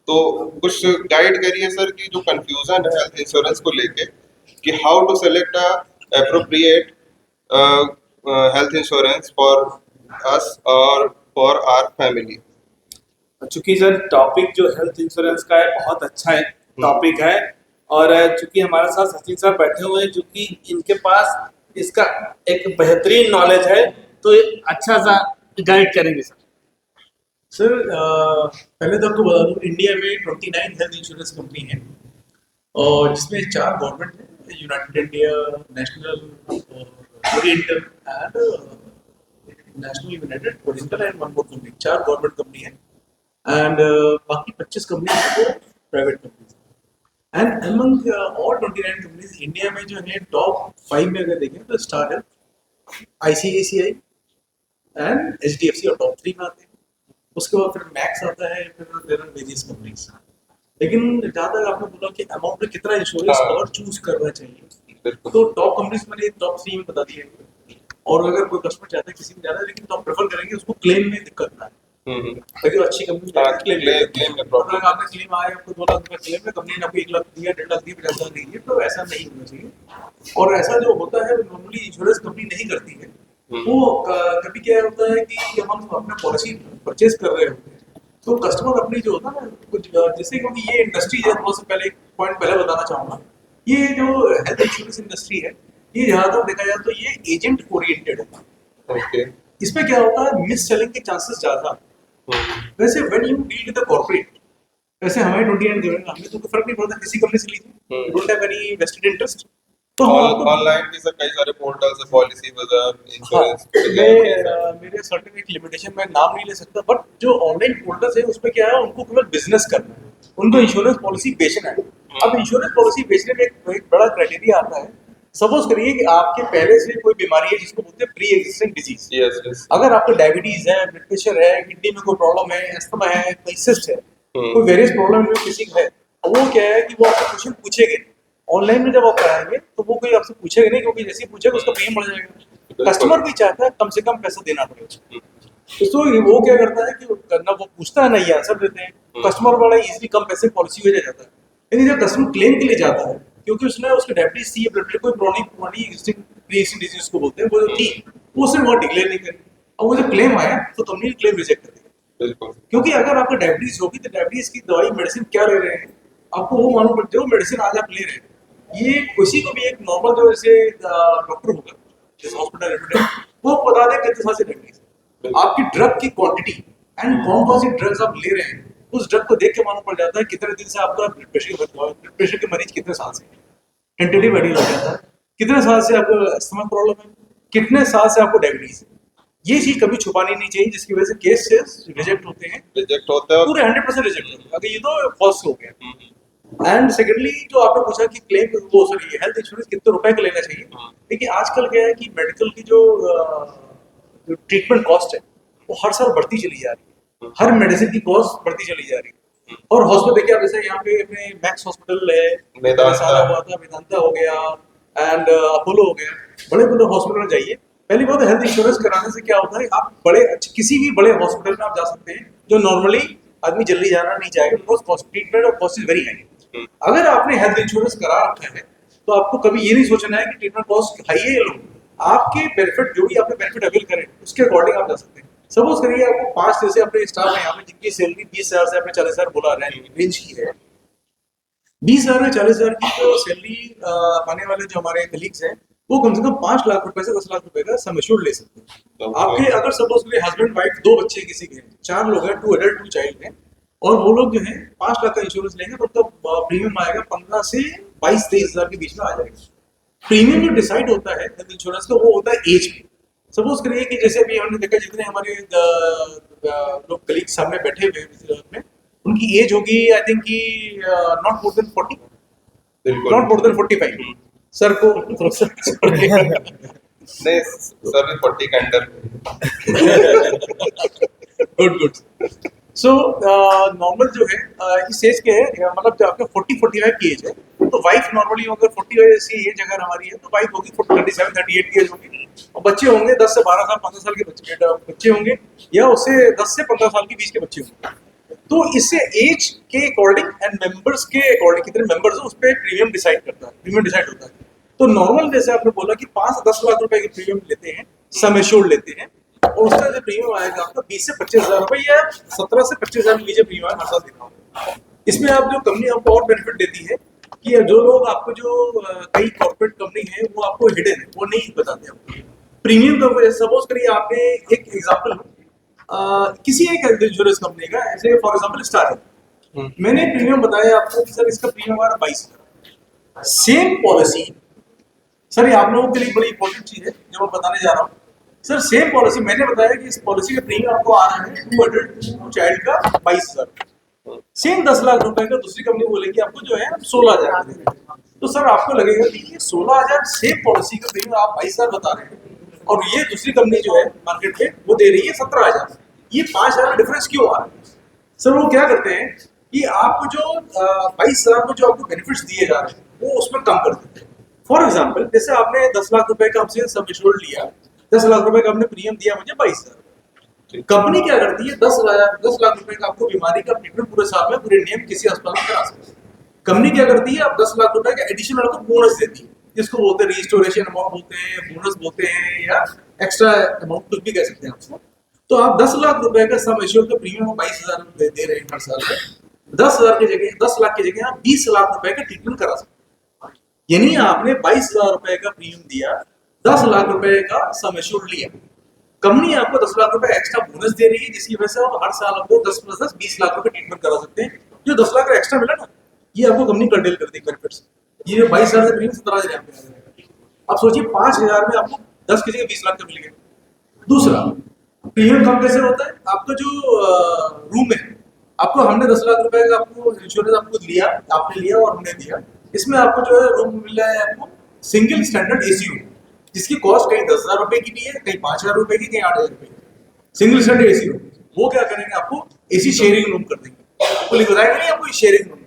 तो कुछ गाइड करिए सर कि जो कंफ्यूजन है हेल्थ इंश्योरेंस को लेके, कि how to select a appropriate health insurance for us और फॉर आवर फैमिली। चूंकि सर टॉपिक जो हेल्थ इंश्योरेंस का है बहुत अच्छा है टॉपिक है, और चूंकि हमारे साथ सचिन सर बैठे हुए हैं, जो कि इनके पास इसका एक बेहतरीन नॉलेज है, तो अच्छा सा गाइड करेंगे सर। सर पहले तो आपको बता दूं, इंडिया में 29 हेल्थ इंश्योरेंस कंपनी है, और जिसमें 4 गवर्नमेंट है, United India, national, oriental and national United, oriental and one more company, 4 government company है, एंड बाकी 25 कंपनी है private company. And among all 29 companies India में जो है टॉप 5 में अगर देखें तो स्टार है, आईसीआईसीआई एंड एचडीएफसी, और टॉप 3 में आते हैं। उसके बाद फिर मैक्स आता है, फिर देयर आर वेरियस कंपनीज। लेकिन जहाँ तक आपने बोला कि अमाउंट में कितना इंश्योरेंस और चूज करना चाहिए, तो टॉप कंपनीज मैंने टॉप 3 में बता दिए, और अगर कोई कस्टमर चाहता है किसी में जाना है, लेकिन तो आप प्रेफर करेंगे उसको क्लेम में दिक्कत ना है, ताकि अच्छी कंपनी क्लेम में प्रॉब्लम, अगर आपने क्लेम आया आपको 2 लाख रुपए क्लेम में, कंपनी ने आपको 1 लाख दिया, 1.5 लाख दिया, 50 लाख दिए, तो ऐसा नहीं होना चाहिए। और ऐसा जो होता है नॉर्मली इंश्योरेंस कंपनी नहीं करती है, वो कभी क्या होता है कि जब हम अपना पॉलिसी परचेज कर रहे होते हैं तो कस्टमर अपनी जो होता है ना कुछ जैसे, क्योंकि ये इंडस्ट्री है, थोड़ा सा पहले एक पॉइंट पहले बताना चाहूंगा, ये जो हेल्थ इंश्योरेंस इंडस्ट्री है, ये जहाँ तक देखा जाए तो ये एजेंट ओरिएंटेड है। ओके। इसमें क्या होता है, मिस सेलिंग के चांसेस ज्यादा। वैसे when you deal with the corporate, वैसे हमें 29 देवेंगे, हमें तो कोई फर्क नहीं पड़ता किसी कंपनी से लीजिए, don't have any vested interest. तो हम आपको ऑनलाइन भी सर कई सारे पोर्टल्स है, पॉलिसी बाजार, हाँ, इंश्योरेंस। मेरे सर्टेन एक लिमिटेशन, मैं नाम नहीं ले सकता, बट जो ऑनलाइन पोर्टल्स है उसमें क्या है, उनको केवल बिजनेस करना है, उनको इंश्योरेंस पॉलिसी बेचना है। अब इंश्योरेंस पॉलिसी बेचने में एक बड़ा क्राइटेरिया आता है। सपोज करिए कि आपके पहले से कोई बीमारी है जिसको बोलते हैं pre existing disease. Yes yes. अगर आपको डायबिटीज है, ब्लड प्रेशर है, किडनी में कोई प्रॉब्लम है, अस्थमा है, कोई सिस्ट है, कोई वेरियस प्रॉब्लम में किसी को है, अब वो क्या है कि वो आपसे क्वेश्चन पूछेंगे। ऑनलाइन में जब आप कराएंगे तो वो कोई आपसे पूछेगा नहीं, क्योंकि जैसे ही पूछेगा उसका प्रीमियम बढ़ जाएगा। कस्टमर भी चाहता है कम से कम पैसा देना पड़ेगा, तो वो क्या करता है कि करना, वो पूछता है ना, ये आंसर देते हैं, कस्टमर बड़ा इजीली कम पैसे पॉलिसी भेजा जाता है। लेकिन जब कस्टमर क्लेम के लिए जाता है, क्योंकि उसने उसके डायबिटीज थी, ब्लड प्रेशर, कोई पुरानी एग्जिस्टिंग प्री एग्जिस्टिंग डिजीज को बोलते हैं, वो जो थी वो उसने वहाँ डिक्लेयर नहीं करी। अब वो जब क्लेम आया तो कंपनी ने क्लेम रिजेक्ट कर दिया। बिल्कुल। क्योंकि अगर आपको डायबिटीज होगी तो डायबिटीज की दवाई मेडिसिन क्या ले रहे हैं आपको वो मालूम पड़ता है, वो मेडिसिन आज आप ले रहे हैं। ये किसी को भी एक नॉर्मल जो जैसे डॉक्टर होगा जिस हॉस्पिटल एडमिट है, वो बता दे कितने साल से डायबिटीज, आपकी ड्रग की क्वांटिटी एंड कौन कौन सी ड्रग्स आप ले रहे हैं, उस ड्रग को देख के मालूम पड़ जाता है कितने दिन से आपका ब्लड प्रेशर के मरीज कितने साल से, टेंटेटिव आइडिया लग जाता है कितने साल से आपको अस्थमा प्रॉब्लम है, कितने साल से आपको डायबिटीज है। ये चीज कभी छुपानी नहीं चाहिए, जिसकी वजह से केस रिजेक्ट होते हैं, रिजेक्ट होता है। पूरे 100% रिजेक्ट होते हैं। अगर ये तो फॉल्स हो गया। एंड सेकेंडली जो आपने पूछा कि क्लेम वो सॉरी हेल्थ इंश्योरेंस कितने रुपए का लेना चाहिए, देखिए आजकल क्या है कि मेडिकल की जो ट्रीटमेंट कॉस्ट है वो हर साल बढ़ती चली जा रही है, हर मेडिसिन की कॉस्ट बढ़ती चली जा रही है। और हॉस्पिटल देखिए आप, जैसे यहाँ पे अपने मैक्स हॉस्पिटल है, मेदांता हुआ था, वेदांता हो गया एंड अपोलो हो गया, बड़े बड़े हॉस्पिटल में जाइए। पहली बात, हेल्थ इंश्योरेंस कराने से क्या होता है, आप बड़े अच्छे किसी भी बड़े हॉस्पिटल में आप जा सकते हैं, जो नॉर्मली आदमी जल्दी जाना नहीं चाहेगा, बिकॉज ट्रीटमेंट और कॉस्ट इज वेरी हाई। अगर आपने हेल्थ इंश्योरेंस करा रखा है तो आपको कभी ये नहीं सोचना है कि ट्रीटमेंट कॉस्ट हाई है या लो, आपके बेनिफिट जो भी आपने बेनिफिट अवेल करें उसके अकॉर्डिंग आप जा सकते हैं। सपोज करिए आपको 5 जैसे अपने स्टाफ है यहाँ पे जिनकी सैलरी 20,000 से आपने 40,000 बोला रेंज की है, 20,000 या 40,000 की जो सैलरी पाने वाले जो हमारे कलीग्स हैं वो कम से कम 5 लाख रुपए से 10 लाख रुपए का सम एश्योर्ड ले सकते हैं। आपके अगर सपोज करिए हस्बैंड वाइफ 2 बच्चे किसी के हैं, 4 लोग हैं, 2 एडल्ट 2 चाइल्ड हैं, और वो लोग जो है 5 लाख का इंश्योरेंस लेंगे तो उनका प्रीमियम आएगा 15 से 22-23,000 के बीच में आ जाएगा। प्रीमियम जो डिसाइड होता है हेल्थ इंश्योरेंस का वो होता है एज पे। सपोज करिए कि जैसे अभी हमने देखा जितने हमारे लोग कलीग सामने बैठे हुए हैं उनकी एज होगी आई थिंक कि not more than 40, not more than 45। Sir को नहीं सर भी 40 के under. Good good. So normal जो है इस एज के है, मतलब जो आपके 40-45 की एज है, तो वाइफ नॉर्मली अगर 40 ऐसी एज अगर हमारी है तो वाइफ होगी 37-38 की एज होगी, और बच्चे होंगे 10 से 12 साल 15 साल के बच्चे होंगे, या उससे 10 से 15 साल के बीच के बच्चे होंगे। तो इससे एज के अकॉर्डिंग एंड मेंबर्स के अकॉर्डिंग कितने मेंबर्स हैं उस पर प्रीमियम डिसाइड करता है, प्रीमियम डिसाइड होता है। तो नॉर्मल जैसे आपने बोला कि 5 से 10 लाख रुपए के प्रीमियम लेते हैं, सम एश्योर्ड लेते हैं, और उसका जो प्रीमियम आएगा आपका 20 से 25,000 रुपए या 17 से 25,000 के बीच प्रीमियम हर साल देना होगा। इसमें आप जो कंपनी आपको और बेनिफिट देती है कि जो लोग आपको जो कई कॉर्पोरेट कंपनी है वो आपको हिडन है, वो नहीं बताते आपको प्रीमियम का। जैसे सपोज करिए आपने एक एग्जाम्पल किसी एक हेल्थ इंश्योरेंस कंपनी का, ऐसे फॉर एग्जाम्पल स्टार है, मैंने प्रीमियम बताया आपको कि सर इसका प्रीमियम हमारा 22,000। सेम पॉलिसी सर, ये आप लोगों के लिए बड़ी इंपॉर्टेंट चीज है जो मैं बताने जा रहा हूँ। सर सेम पॉलिसी मैंने बताया कि इस पॉलिसी का प्रीमियम आपको आ रहा है 2 एडल्ट 2 चाइल्ड का 22,000। सेम 10 लाख रुपए का दूसरी कंपनी बोलेगी आपको जो है 16,000। तो सर आपको लगेगा कि ये 16,000 सेम पॉलिसी का प्रीमियम आप 22,000 बता रहे हैं, और ये दूसरी कंपनी जो है मार्केट में वो दे रही है 17,000। ये 5,000 डिफरेंस क्यों आ रहा है? सर वो क्या करते हैं कि आपको जो 22,000 को जो आपको बेनिफिट्स दिए जा रहे हैं वो उसमें कम कर देते हैं। फॉर एग्जाम्पल जैसे आपने 10 लाख रुपए का हमसे सम एश्योर्ड लिया, 10 लाख रुपए का आपने प्रीमियम दिया मुझे 22,000। कंपनी क्या करती है 10 लाख रुपए का आपको बीमारी का ट्रीटमेंट पूरे साल में पूरे नियम किसी अस्पताल में करा सकते हैं। कंपनी क्या करती है, आप 10 लाख रुपए का एडिशनल आपको बोनस देती है, जिसको बोलते हैं रिस्टोरेशन अमाउंट बोलते हैं, बोनस बोलते हैं, या एक्स्ट्रा अमाउंट कुछ भी कह सकते हैं उसको। तो आप 10 लाख रुपए का सम एश्योर्ड का प्रीमियम 22,000 रुपए दे रहे हैं हर साल में। 10,000 की जगह 10 लाख की जगह आप 20 लाख रुपए का ट्रीटमेंट करा सकते हैं। यानी आपने 22,000 रुपए का प्रीमियम दिया, 10 लाख रुपए का सम एश्योर्ड लिया। कंपनी आपको 10 लाख रुपए एक्स्ट्रा बोनस दे रही है, जिसकी वजह से आप हर साल आपको 10 + 10 20 लाख रुपए ट्रीटमेंट करा सकते हैं। जो 10 लाख का एक्स्ट्रा मिला ना, ये आपको कंपनी कर्टेल कर दी बेनिफिट्स। ये 22,000 से प्रीमियम 17,000 आपको आ जाएगा। अब सोचिए 5,000 में आपको 10 की जगह 20 लाख का मिल गया। दूसरा, प्रीमियम कम कैसे होता है? आपका जो रूम है, आपको हमने 10 लाख रुपए का आपको इंश्योरेंस आपको लिया, आपने लिया और हमने दिया। इसमें आपको जो है रूम मिल रहा है आपको सिंगल स्टैंडर्ड एसी रूम, जिसकी कॉस्ट कहीं 10,000 रुपए की भी है, कहीं 5,000 रुपए की, कहीं 8,000 रुपए की। सिंगल स्टैंडर्ड एसी रूम, वो क्या करेंगे? आपको एसी शेयरिंग रूम कर देंगे। आपको लिख बताएंगे नहीं आपको शेयरिंग रूम,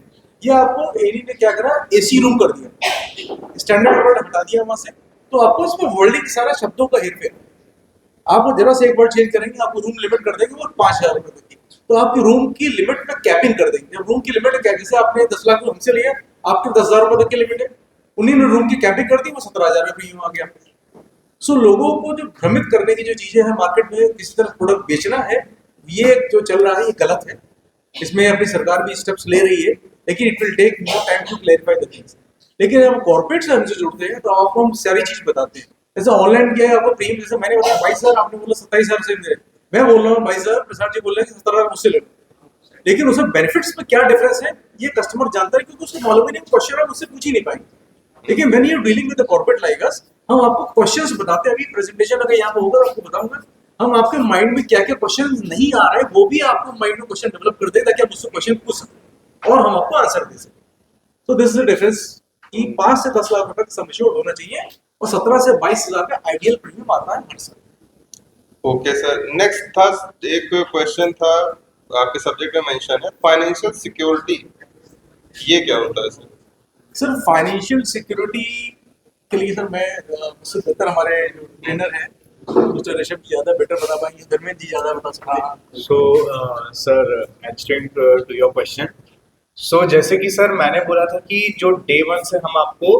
ये आपको एनी ने क्या करा? एसी रूम कर दिया। स्टैंडर्ड वर्ड हटा दिया वहां से, तो आपको इसमें वर्ल्डिंग सारा शब्दों का हेरफेर। आप जरा से एक वर्ड चेंज करेंगे, आपको रूम लिमिट कर देंगे वो 5,000 रुपए तक की। तो आपकी रूम की लिमिट में कैपिंग कर देंगे। जब रूम की लिमिट क्या, जैसे आपने 10 लाख हमसे लिया, आपके 10,000 रुपए तक की लिमिट है, उन्हीं ने रूम की कैपिंग कर दी, वो 17,000 में प्रीमियम आ गया। सो लोगों को जो भ्रमित करने की जो चीजें हैं मार्केट में, किसी तरह प्रोडक्ट बेचना है, ये जो चल रहा है ये गलत है। इसमें अपनी सरकार भी स्टेप्स ले रही है, लेकिन it will take more time to clarify the things. लेकिन हम कॉर्पोरेट से हमसे जुड़ते हैं तो आपको हम सारी चीज बताते हैं। जैसे ऑनलाइन क्या है, आपको प्रीमियम जैसे मैंने बताया 22,000, आपने बोला 27,000 से मेरे, मैं बोल रहा हूँ 22,000, प्रसाद जी बोल रहे हैं 17,000 मुझसे ले लो। लेकिन उसमें बेनिफिट्स में क्या डिफरेंस है ये कस्टमर जानता है, क्योंकि उसको मालूम ही नहीं, क्वेश्चन आप मुझसे पूछ ही नहीं पाएंगे। लेकिन when you dealing with the corporate like us, हम आपको क्वेश्चंस बताते हैं। अभी प्रेजेंटेशन अगर यहाँ पे होगा आपको बताऊंगा, हम आपके माइंड में क्या क्या क्वेश्चन नहीं आ रहे हैं वो भी आपको माइंड में क्वेश्चन डेवलप कर दें, ताकि आप मुझसे क्वेश्चन पूछ सकें और हम आपको आंसर दे सकें। तो दिस इज द डिफरेंस कि 5 से 10 लाख रुपए का सम एश्योर्ड होना चाहिए और 17 से 22,000 का आइडियल प्रीमियम आता है हर साल। ओके सर, नेक्स्ट था एक क्वेश्चन था, आपके सब्जेक्ट में मेंशन है फाइनेंशियल सिक्योरिटी, ये क्या होता है सर? सर फाइनेंशियल सिक्योरिटी के लिए सर मैं उससे बेहतर हमारे जो ट्रेनर हैं मिस्टर ऋषभ जी ज़्यादा बेटर बता पाएंगे, धर्मेंद्र जी ज़्यादा बता सकते हैं। So, sir, answering to your question, so जैसे कि सर मैंने बोला था कि जो डे 1 से हम आपको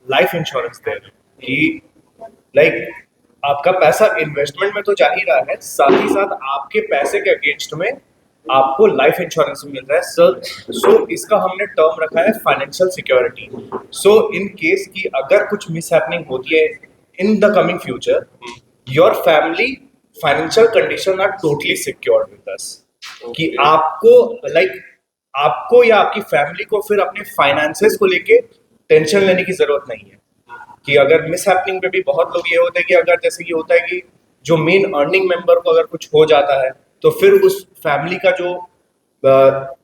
लाइफ इंश्योरेंस दे रहे हैं कि लाइक आपका पैसा इन्वेस्टमेंट में तो जा ही रहा है, साथ ही साथ आपके पैसे के अगेंस्ट में आपको लाइफ इंश्योरेंस मिल रहा है सर। सो इसका हमने टर्म रखा है financial security. So in case कि अगर कुछ मिसहैपनिंग होती है in the coming future, your family financial condition are totally secured with us, कि आपको या आपकी फैमिली को फिर अपने फाइनेंसेस को लेके टेंशन लेने की जरूरत नहीं है। कि अगर मिसहैपनिंग पे भी बहुत लोग ये होते हैं कि अगर जैसे कि होता है कि जो मेन अर्निंग मेंबर को अगर कुछ हो जाता है तो फिर उस फैमिली का जो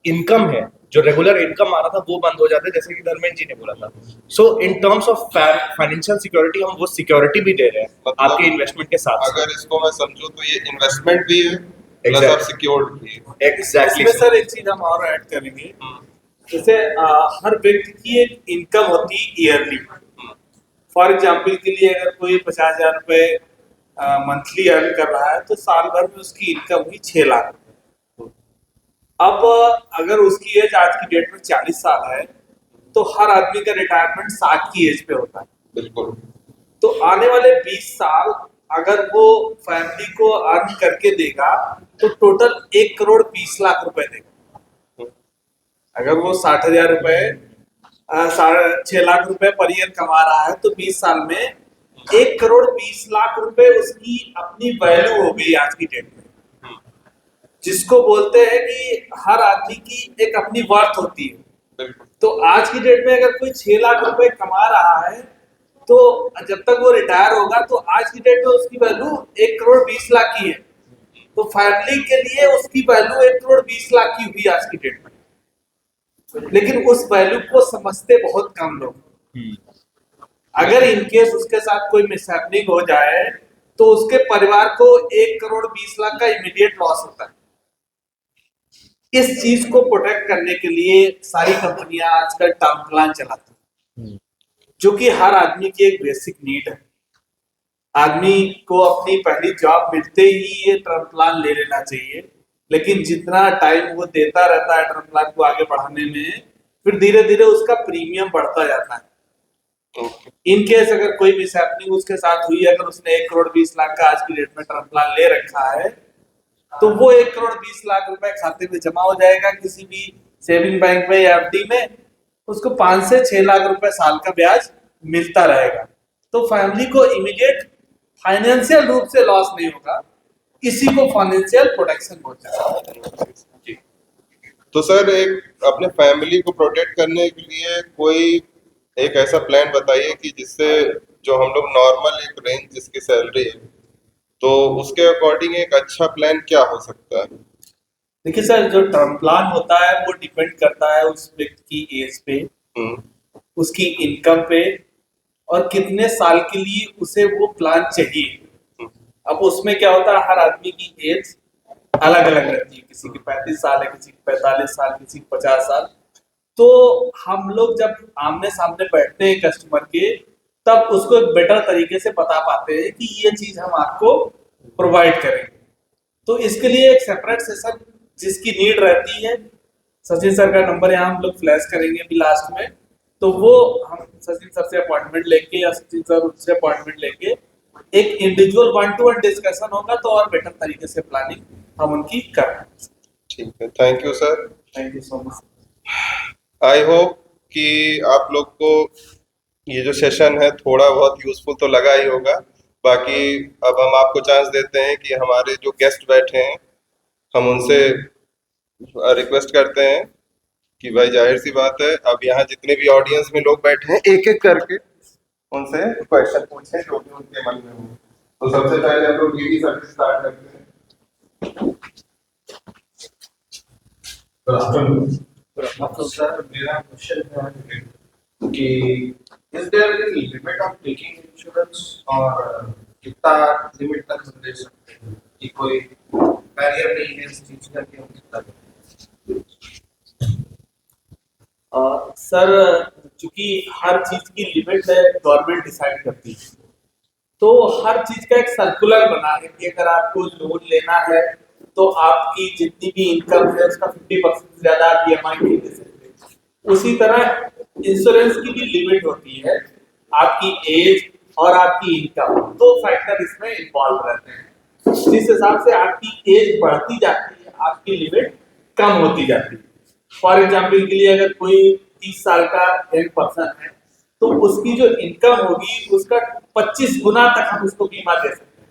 इनकम है, जो रेगुलर इनकम आ रहा था वो बंद हो जाता है, जैसे कि धर्मेंद्र जी ने बोला था। So in terms of financial security हम वो सिक्योरिटी भी दे रहे हैं मतलब आपके इन्वेस्टमेंट के साथ। अगर इसको मैं समझूं तो ये इन्वेस्टमेंट भी है प्लस आप सिक्योर्ड भी है। एग्जैक्टली इसमें सर एक चीज हम और ऐड करेंगे, जैसे हर व्यक्ति की एक इनकम होती है ईयरली। फॉर एग्जाम्पल के लिए अगर कोई 50,000 रुपए मंथली अर्न कर रहा है तो साल भर में उसकी इनकम हुई 6 लाख रुपए। अब अगर उसकी एज आज की डेट में 40 साल है तो हर आदमी का रिटायरमेंट 60 की एज पे होता है। बिल्कुल। तो आने वाले 20 साल अगर वो फैमिली को अर्न करके देगा तो टोटल 1 करोड़ 20 लाख रुपए देगा। अगर वो 60,000 रुपए 6 लाख रुपए पर ईयर कमा रहा है तो 20 साल में 1 करोड़ 20 लाख रुपए उसकी अपनी वैल्यू हो गई आज की डेट में, जिसको बोलते हैं कि हर आदमी की एक अपनी वर्थ होती है। तो आज की डेट में अगर कोई 6 लाख रुपए कमा रहा है तो जब तक वो रिटायर होगा तो आज की डेट में उसकी वैल्यू 1 करोड़ 20 लाख की है। तो फैमिली के लिए उसकी वैल्यू 1 करोड़ 20 लाख की हुई आज की डेट में, लेकिन उस वैल्यू को समझते बहुत कम लोग। अगर इनकेस उसके साथ कोई मिसहैपनिंग हो जाए तो उसके परिवार को 1 करोड़ 20 लाख का इमीडिएट लॉस होता है। इस चीज को प्रोटेक्ट करने के लिए सारी कंपनियां आजकल टर्म प्लान चलाती हैं, जो कि हर आदमी की एक बेसिक नीड है। आदमी को अपनी पहली जॉब मिलते ही ये टर्म प्लान ले लेना चाहिए, लेकिन जितना टाइम वो देता रहता है टर्म प्लान को आगे बढ़ाने में, फिर धीरे धीरे उसका प्रीमियम बढ़ता जाता है। इन केस अगर कोई मिसहैपनिंग उसके साथ हुई, अगर उसने 1 करोड़ 20 लाख का आज की डेट में टर्म प्लान ले रखा है तो वो 1,20,00,000 रुपए खाते में जमा हो जाएगा किसी भी सेविंग बैंक में या एफडी में। उसको 5 से 6 लाख रुपए साल का ब्याज मिलता रहेगा। तो फैमिली को इमीडिएट फाइनेंशियल रूप से लॉस नहीं होगा, इसी को फाइनेंशियल प्रोटेक्शन बोलते हैं। जी। तो सर एक अपने फैमिली को प्रोटेक्ट करने के लिए कोई एक ऐसा प्लान बताइए कि जिससे जो हम लोग नॉर्मल एक रेंज जिसकी सैलरी है तो उसके अकॉर्डिंग एक अच्छा प्लान क्या हो सकता है? देखिए सर, जो टर्म प्लान होता है वो डिपेंड करता है उस व्यक्ति की एज पे, उसकी इनकम पे, और कितने साल के लिए उसे वो प्लान चाहिए। अब उसमें क्या होता है, हर आदमी की एज अलग अलग रहती है, किसी की 35 साल है, किसी की 45 साल, किसी की 50 साल। तो हम लोग जब आमने सामने बैठते हैं कस्टमर के, तब उसको एक बेटर तरीके से बता पाते हैं कि ये चीज हम आपको प्रोवाइड करेंगे। तो इसके लिए एक सेपरेट सेशन जिसकी नीड रहती है, सचिन सर का नंबर यहाँ हम लोग फ्लैश करेंगे अभी लास्ट में, तो वो हम सचिन सर से अपॉइंटमेंट लेके या सचिन सर उससे अपॉइंटमेंट लेके एक इंडिविजुअल 1-to-1 डिस्कशन होगा, तो और बेटर तरीके से प्लानिंग हम उनकी कर रहे हैं। ठीक है, thank you sir. Thank you so much. I hope कि आप लोग को ये जो सेशन है थोड़ा बहुत यूजफुल तो लगा ही होगा। बाकी अब हम आपको चांस देते हैं कि हमारे जो गेस्ट बैठे हैं हम उनसे रिक्वेस्ट करते हैं कि भाई जाहिर सी बात है अब यहाँ जितने भी ऑडियंस में लोग बैठे हैं एक एक करके उनसे क्वेश्चन पूछें जो भी उनके मन में हो। तो सबसे पहले हम लोग वीडी सर से स्टार्ट करते हैं। सर मेरा क्वेश्चन है कि is there any limit of taking insurance और कितना लिमिट तक हम ले सकते हैं कि कोई बैरियर नहीं है इस चीज का कि हम कितना सर चूंकि हर चीज की लिमिट है गवर्नमेंट डिसाइड करती है, तो हर चीज का एक सर्कुलर बना है कि अगर आपको लोन लेना है तो आपकी जितनी भी इनकम है उसका 50% से ज्यादा आप ईएमआई नहीं दे सकते। उसी तरह इंश्योरेंस की भी लिमिट होती है, आपकी एज और आपकी इनकम, दो फैक्टर इसमें इन्वॉल्व रहते हैं। जिस हिसाब से आपकी एज बढ़ती जाती है आपकी लिमिट कम होती जाती है। फॉर एग्जाम्पल के लिए अगर कोई 30 साल का यंग पर्सन है तो उसकी जो इनकम होगी उसका 25 गुना तक हम उसको बीमा दे सकते हैं।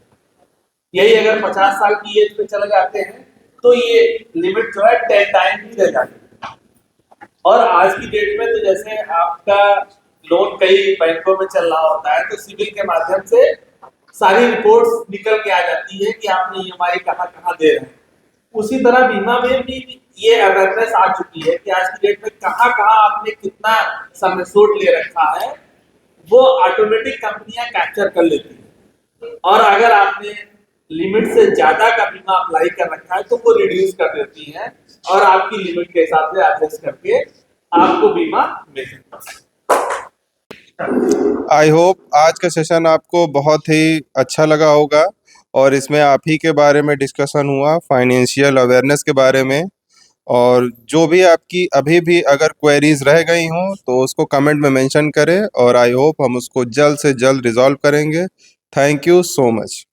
यही अगर 50 साल की एज पे चले जाते हैं तो ये लिमिट जो है 10 टाइम ही रह जाती है। और आज की डेट में तो जैसे आपका लोन कई बैंकों में चल रहा होता है तो सिविल के माध्यम से सारी रिपोर्ट्स निकल के आ जाती है कि आपने ईएमआई कहाँ दे रहे हैं। उसी तरह बीमा में भी ये अवेयरनेस आ चुकी है कि आज की डेट में कहाँ आपने कितना सम एश्योर्ड ले रखा है, वो ऑटोमेटिक कंपनियां कैप्चर कर लेती है। और अगर आपने लिमिट से ज्यादा का बीमा अप्लाई कर रखा है तो वो रिड्यूस कर देती है और आपकी लिमिट के हिसाब से एडजस्ट करके आपको बीमा मिल सकता है। आई होप आज का सेशन आपको बहुत ही अच्छा लगा होगा और इसमें आप ही के बारे में डिस्कशन हुआ, फाइनेंशियल अवेयरनेस के बारे में। और जो भी आपकी अभी भी अगर क्वेरीज रह गई हों तो उसको कमेंट में मेंशन करें और आई होप हम उसको जल्द से जल्द रिजॉल्व करेंगे। Thank you so much.